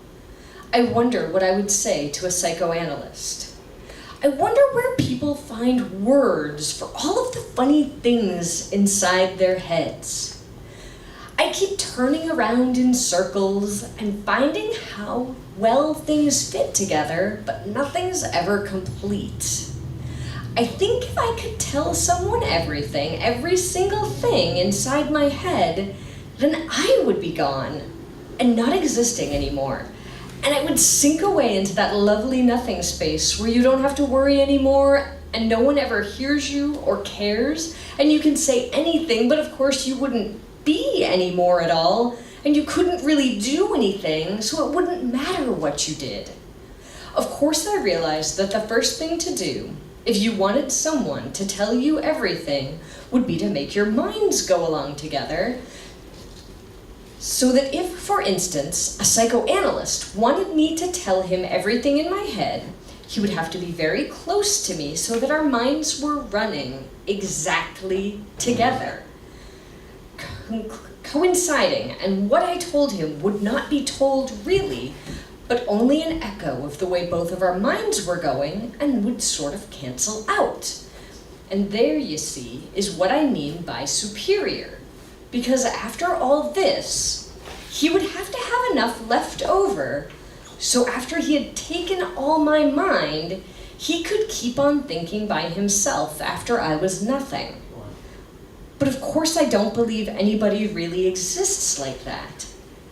I wonder what I would say to a psychoanalyst. I wonder where people find words for all of the funny things inside their heads. I keep turning around in circles and finding how well things fit together, but nothing's ever complete. I think if I could tell someone everything, every single thing inside my head, then I would be gone and not existing anymore. And I would sink away into that lovely nothing space where you don't have to worry anymore and no one ever hears you or cares, and you can say anything, but of course you wouldn't be anymore at all, and you couldn't really do anything, so it wouldn't matter what you did. Of course I realized that the first thing to do, if you wanted someone to tell you everything, would be to make your minds go along together, so that if, for instance, a psychoanalyst wanted me to tell him everything in my head, he would have to be very close to me so that our minds were running exactly together, coinciding, and what I told him would not be told really, but only an echo of the way both of our minds were going and would sort of cancel out. And there, you see, is what I mean by superior. Because after all this, he would have to have enough left over, so after he had taken all my mind, he could keep on thinking by himself after I was nothing. But of course I don't believe anybody really exists like that.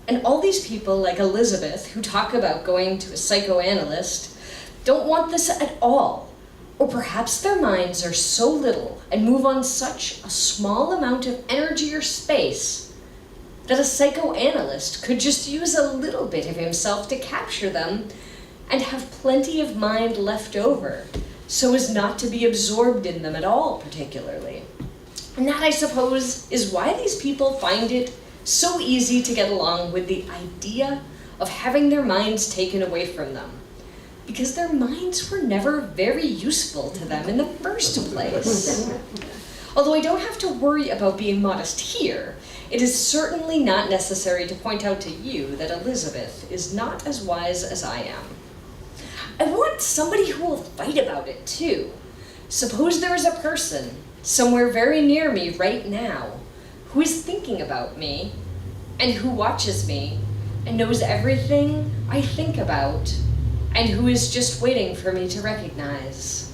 And all these people like Elizabeth who talk about going to a psychoanalyst don't want this at all. Or perhaps their minds are so little and move on such a small amount of energy or space that a psychoanalyst could just use a little bit of himself to capture them and have plenty of mind left over, so as not to be absorbed in them at all particularly. And that, I suppose, is why these people find it so easy to get along with the idea of having their minds taken away from them, because their minds were never very useful to them in the first place. Although I don't have to worry about being modest here, it is certainly not necessary to point out to you that Elizabeth is not as wise as I am. I want somebody who will fight about it too. Suppose there is a person somewhere very near me right now who is thinking about me and who watches me and knows everything I think about and who is just waiting for me to recognize.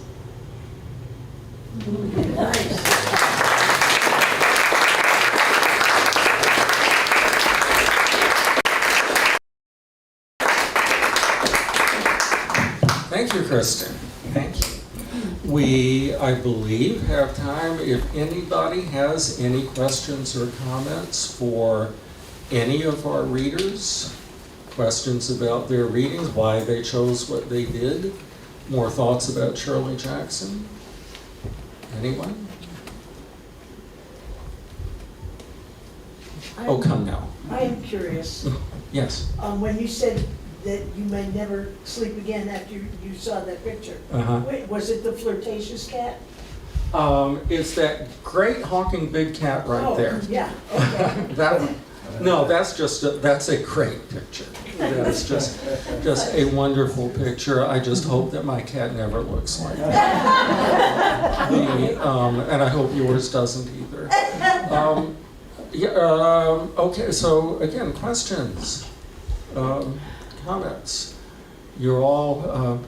Thank you, Kristen. Thank you. We, I believe, have time if anybody has any questions or comments for any of our readers, questions about their readings, why they chose what they did, more thoughts about Shirley Jackson. Anyone? Oh, come now. I am curious. Yes. When you said that you may never sleep again after you saw that picture, wait, was it the flirtatious cat? It's that great honking big cat right there. Yeah, okay. That one. No, that's a great picture. That's just a wonderful picture. I just hope that my cat never looks like that. And I hope yours doesn't either. Okay, so again, questions, comments. You're all,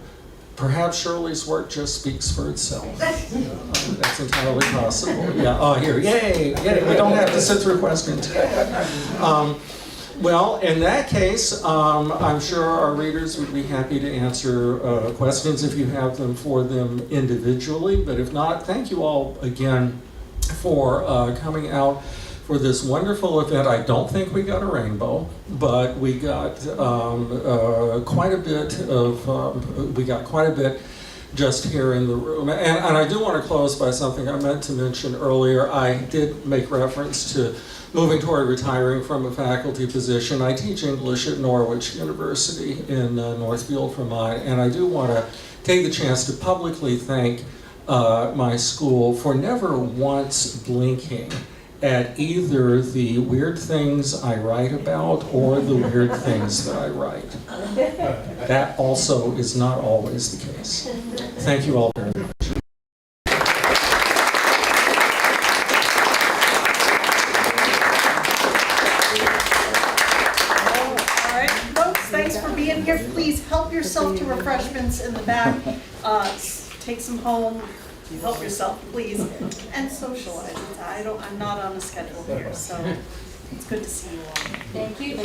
perhaps Shirley's work just speaks for itself. That's entirely possible. Yeah, oh, here, yay, we don't have to sit through questions. Well, in that case, I'm sure our readers would be happy to answer questions if you have them for them individually, but if not, thank you all again for coming out for this wonderful event. I don't think we got a rainbow, but we got quite a bit just here in the room. And I do want to close by something I meant to mention earlier. I did make reference to moving toward retiring from a faculty position. I teach English at Norwich University in Northfield, Vermont, and I do want to take the chance to publicly thank my school for never once blinking at either the weird things I write about or the weird things that I write. That also is not always the case. Thank you all very much. All right, folks, thanks for being here. Please help yourself to refreshments in the back. Take some home. Help yourself, please, and socialize. I'm not on a schedule here, so it's good to see you all. Thank you.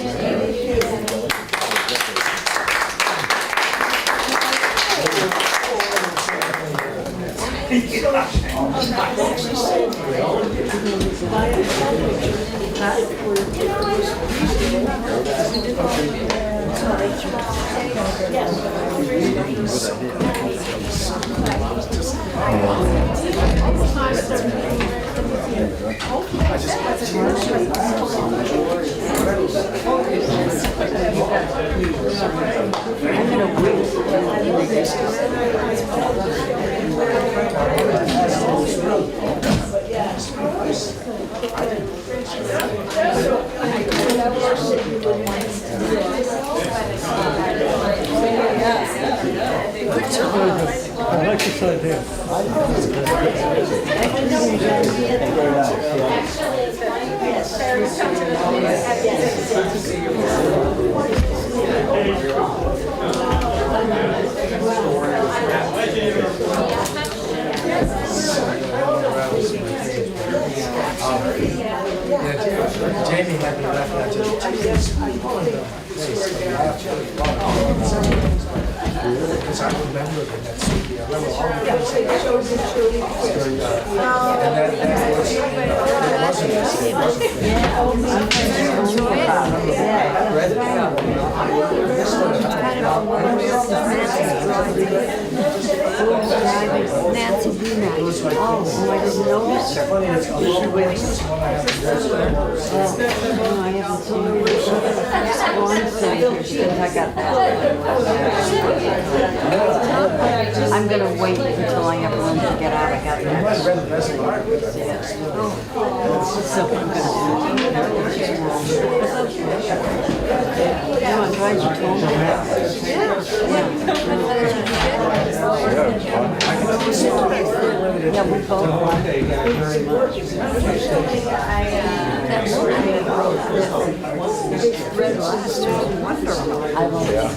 I like the side here. Jamie might be laughing at because I remember that CD. I remember all the things that and Nancy Brunei. Oh, I didn't know that. it's funny, it's No, I haven't seen her. Well, I'm sitting here because I got that. I'm gonna wait until I have room to get out. I got that. So I'm gonna. No, I'm glad you told me that. Yeah, we both want it very much. That woman that read last was wonderful. I've only, yeah.